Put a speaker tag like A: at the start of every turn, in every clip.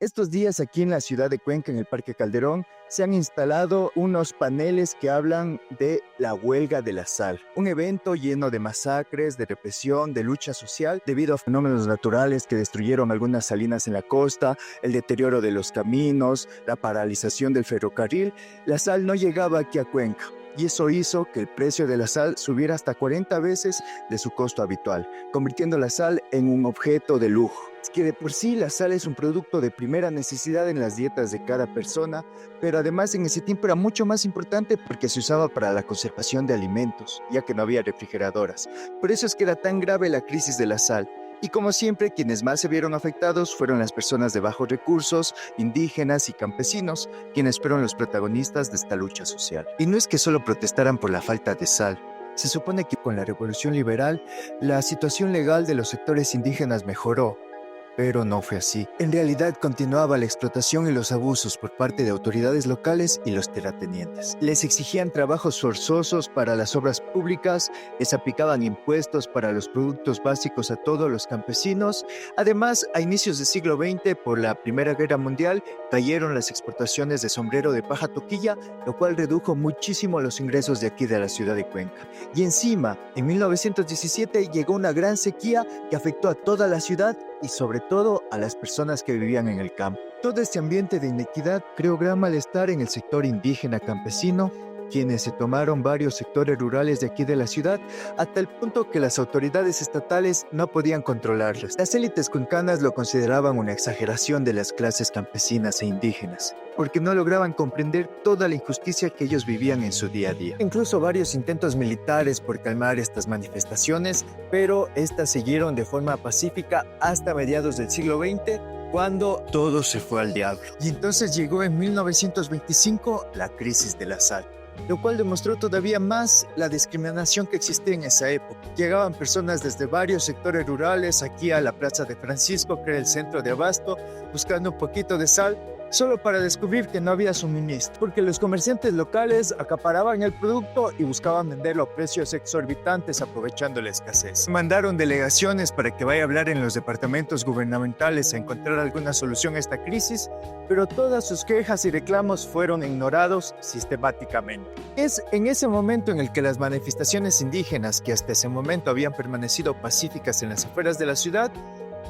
A: Estos días aquí en la ciudad de Cuenca, en el Parque Calderón, se han instalado unos paneles que hablan de la huelga de la sal, un evento lleno de masacres, de represión, de lucha social, debido a fenómenos naturales que destruyeron algunas salinas en la costa, el deterioro de los caminos, la paralización del ferrocarril. La sal no llegaba aquí a Cuenca. Y eso hizo que el precio de la sal subiera hasta 40 veces de su costo habitual, convirtiendo la sal en un objeto de lujo. Es que de por sí la sal es un producto de primera necesidad en las dietas de cada persona, pero además en ese tiempo era mucho más importante porque se usaba para la conservación de alimentos, ya que no había refrigeradoras. Por eso es que era tan grave la crisis de la sal. Y como siempre, quienes más se vieron afectados fueron las personas de bajos recursos, indígenas y campesinos, quienes fueron los protagonistas de esta lucha social. Y no es que solo protestaran por la falta de sal. Se supone que con la revolución liberal, la situación legal de los sectores indígenas mejoró. Pero no fue así. En realidad continuaba la explotación y los abusos por parte de autoridades locales y los terratenientes. Les exigían trabajos forzosos para las obras públicas, les aplicaban impuestos para los productos básicos a todos los campesinos. Además, a inicios del siglo XX, por la Primera Guerra Mundial, cayeron las exportaciones de sombrero de paja toquilla, lo cual redujo muchísimo los ingresos de aquí de la ciudad de Cuenca. Y encima, en 1917 llegó una gran sequía que afectó a toda la ciudad y sobre todo a las personas que vivían en el campo. Todo este ambiente de inequidad creó gran malestar en el sector indígena campesino, quienes se tomaron varios sectores rurales de aquí de la ciudad, hasta el punto que las autoridades estatales no podían controlarlos. Las élites cuencanas lo consideraban una exageración de las clases campesinas e indígenas, porque no lograban comprender toda la injusticia que ellos vivían en su día a día. Incluso varios intentos militares por calmar estas manifestaciones, pero estas siguieron de forma pacífica hasta mediados del siglo XX, cuando todo se fue al diablo. Y entonces llegó en 1925 la crisis de la sal, lo cual demostró todavía más la discriminación que existía en esa época. Llegaban personas desde varios sectores rurales aquí a la Plaza de Francisco, que era el centro de abasto, buscando un poquito de sal, solo para descubrir que no había suministro, porque los comerciantes locales acaparaban el producto y buscaban venderlo a precios exorbitantes aprovechando la escasez. Mandaron delegaciones para que vaya a hablar en los departamentos gubernamentales a encontrar alguna solución a esta crisis, pero todas sus quejas y reclamos fueron ignorados sistemáticamente. Es en ese momento en el que las manifestaciones indígenas, que hasta ese momento habían permanecido pacíficas en las afueras de la ciudad,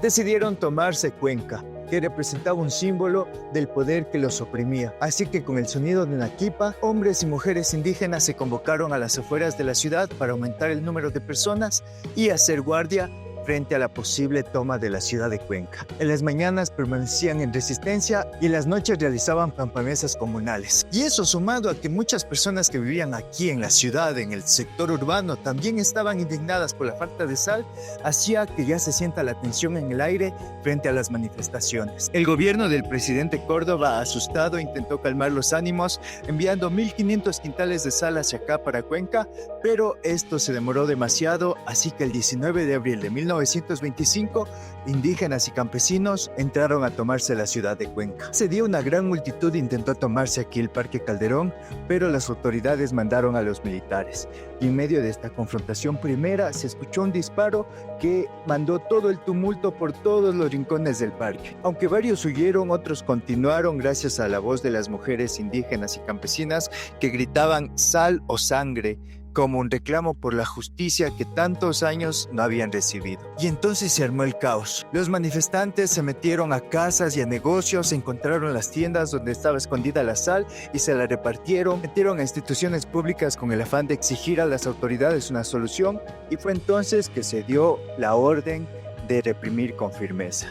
A: decidieron tomarse Cuenca, que representaba un símbolo del poder que los oprimía. Así que con el sonido de una quipa, hombres y mujeres indígenas se convocaron a las afueras de la ciudad para aumentar el número de personas y hacer guardia frente a la posible toma de la ciudad de Cuenca. En las mañanas permanecían en resistencia y en las noches realizaban pampamesas comunales. Y eso, sumado a que muchas personas que vivían aquí en la ciudad, en el sector urbano, también estaban indignadas por la falta de sal, hacía que ya se sienta la tensión en el aire frente a las manifestaciones. El gobierno del presidente Córdoba, asustado, intentó calmar los ánimos, enviando 1.500 quintales de sal hacia acá para Cuenca, pero esto se demoró demasiado, así que el 19 de abril de 1925, indígenas y campesinos entraron a tomarse la ciudad de Cuenca. Se dio una gran multitud e intentó tomarse aquí el Parque Calderón, pero las autoridades mandaron a los militares. Y en medio de esta confrontación primera se escuchó un disparo que mandó todo el tumulto por todos los rincones del parque. Aunque varios huyeron, otros continuaron gracias a la voz de las mujeres indígenas y campesinas que gritaban sal o sangre, como un reclamo por la justicia que tantos años no habían recibido. Y entonces se armó el caos. Los manifestantes se metieron a casas y a negocios, encontraron las tiendas donde estaba escondida la sal y se la repartieron, metieron a instituciones públicas con el afán de exigir a las autoridades una solución, y fue entonces que se dio la orden de reprimir con firmeza.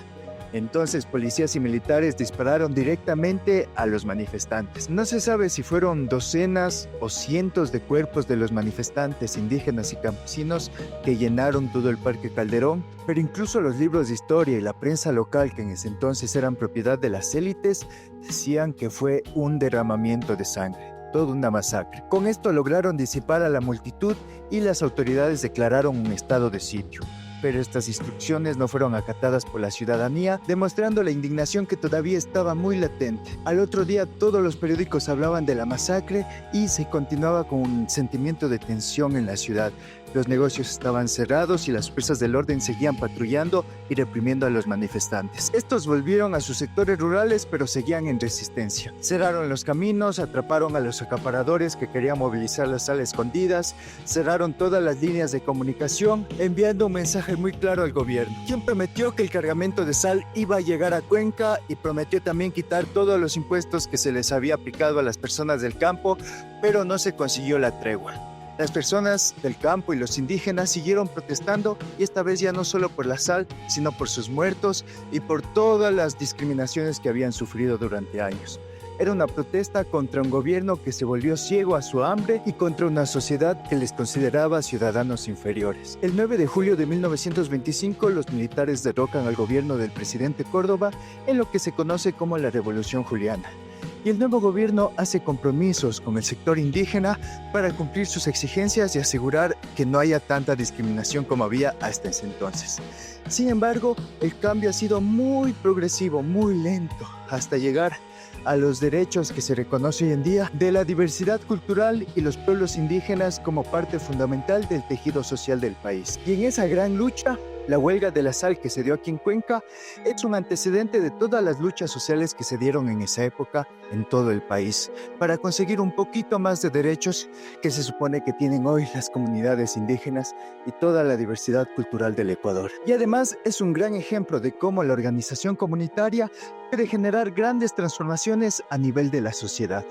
A: Entonces policías y militares dispararon directamente a los manifestantes. No se sabe si fueron docenas o cientos de cuerpos de los manifestantes indígenas y campesinos que llenaron todo el Parque Calderón, pero incluso los libros de historia y la prensa local, que en ese entonces eran propiedad de las élites, decían que fue un derramamiento de sangre, toda una masacre. Con esto lograron disipar a la multitud y las autoridades declararon un estado de sitio. Pero estas instrucciones no fueron acatadas por la ciudadanía, demostrando la indignación que todavía estaba muy latente. Al otro día todos los periódicos hablaban de la masacre y se continuaba con un sentimiento de tensión en la ciudad. Los negocios estaban cerrados y las fuerzas del orden seguían patrullando y reprimiendo a los manifestantes. Estos volvieron a sus sectores rurales, pero seguían en resistencia. Cerraron los caminos, atraparon a los acaparadores que querían movilizar la sal escondidas, cerraron todas las líneas de comunicación, enviando un mensaje muy claro al gobierno, quien prometió que el cargamento de sal iba a llegar a Cuenca y prometió también quitar todos los impuestos que se les había aplicado a las personas del campo, pero no se consiguió la tregua. Las personas del campo y los indígenas siguieron protestando, y esta vez ya no solo por la sal, sino por sus muertos y por todas las discriminaciones que habían sufrido durante años. Era una protesta contra un gobierno que se volvió ciego a su hambre y contra una sociedad que les consideraba ciudadanos inferiores. El 9 de julio de 1925, los militares derrocan al gobierno del presidente Córdoba en lo que se conoce como la Revolución Juliana. Y el nuevo gobierno hace compromisos con el sector indígena para cumplir sus exigencias y asegurar que no haya tanta discriminación como había hasta ese entonces. Sin embargo, el cambio ha sido muy progresivo, muy lento, hasta llegar a los derechos que se reconoce hoy en día de la diversidad cultural y los pueblos indígenas como parte fundamental del tejido social del país. Y en esa gran lucha, la huelga de la sal que se dio aquí en Cuenca es un antecedente de todas las luchas sociales que se dieron en esa época en todo el país para conseguir un poquito más de derechos que se supone que tienen hoy las comunidades indígenas y toda la diversidad cultural del Ecuador. Y además es un gran ejemplo de cómo la organización comunitaria puede generar grandes transformaciones a nivel de la sociedad.